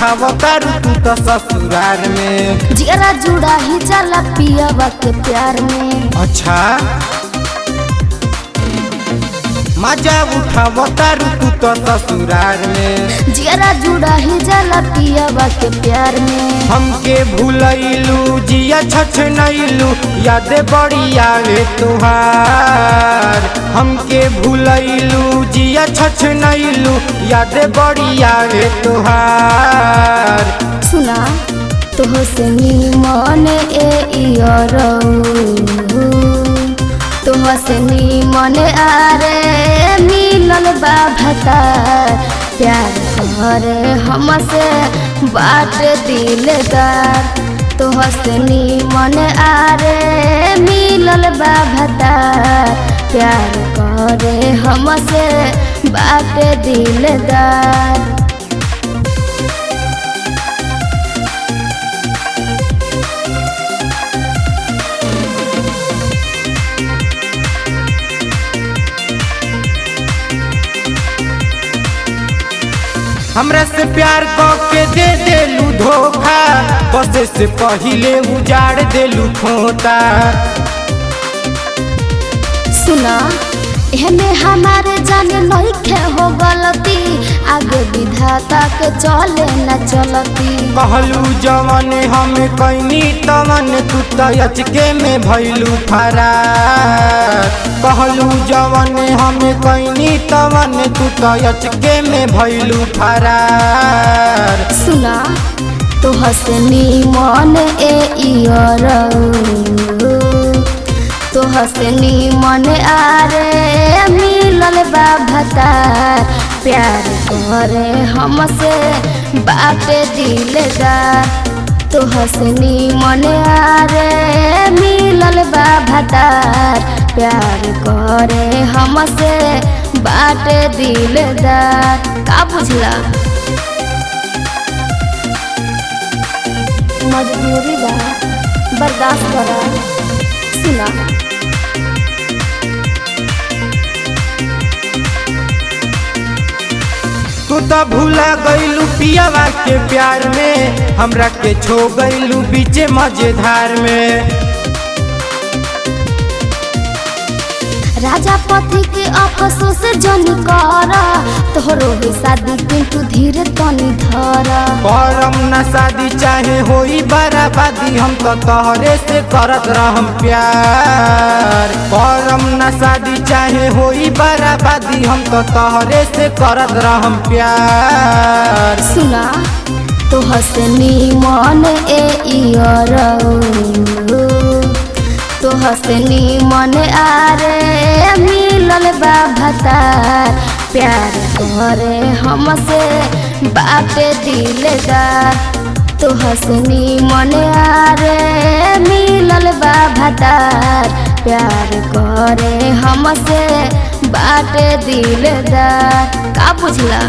उठाव तारू तू तो ससुरार में। जिगरा जुड़ा ही चला पियावा के प्यार में। अच्छा मजा उठाव तारू तू तो ससुरार में। जिगरा जुड़ा ही चला पियावा के प्यार में। हमके भूलैलू जिया छछनैलू याद बड़ी आवे तुहार। हमके भूलैलू जिया छछनैलू याद बड़ी आवे तुहार। सुना तोह से निमन तोह से निमन आरे मिलल बा भतार। प्यार करे हमसे बाट दिलदार। तोह से निमन आरे मिलल बा भतार। प्यार करे हमसे बाट दिलदार। हमरा से प्यार के दे देलू धोखा। बसे से पहिले उजाड़ देलू खोता। सुना एहमे हमारे जाने नहीं खे हो गलती। आगे विधाता के चले न चलती। कहलू जवन हमें कैनी तवन तू तो अचके में भैलू फरार। कहलू जवन हमें कैनी तवन तू तो अचके में भैलू फरार। सुना तोह से निमन तोह से निमन आरे मिलल बा भतार। प्यार करे हमसे बाट दिलदार। तोह से निमन आरे मिलल बा भतार। प्यार करे हमसे बाट दिलदार। का बुझला मजबूरी बा बर्दाश्त करा। सुना तू तो भूला गईलू पियावा के प्यार में। हमरा के छो गईलू बीचे मजेदार में। राजा पति के अफसोस जनी कर। तोहरो ही शादी किंतु धीरे तनी धर। करम न शादी चाहे होई बराबादी हम तो तोहरे से करत रहम प्यार। करम न शादी चाहे होई बराबादी हम तो तोहरे से करत रहम प्यार। सुना तोह से निमन तोह से निमन आरे मिलल बा भतार। प्यार करे हमसे बाट दिलदार। तोह से निमन आरे मिलल बा भतार। प्यार करे हमसे बाट दिलदार। का बुझला।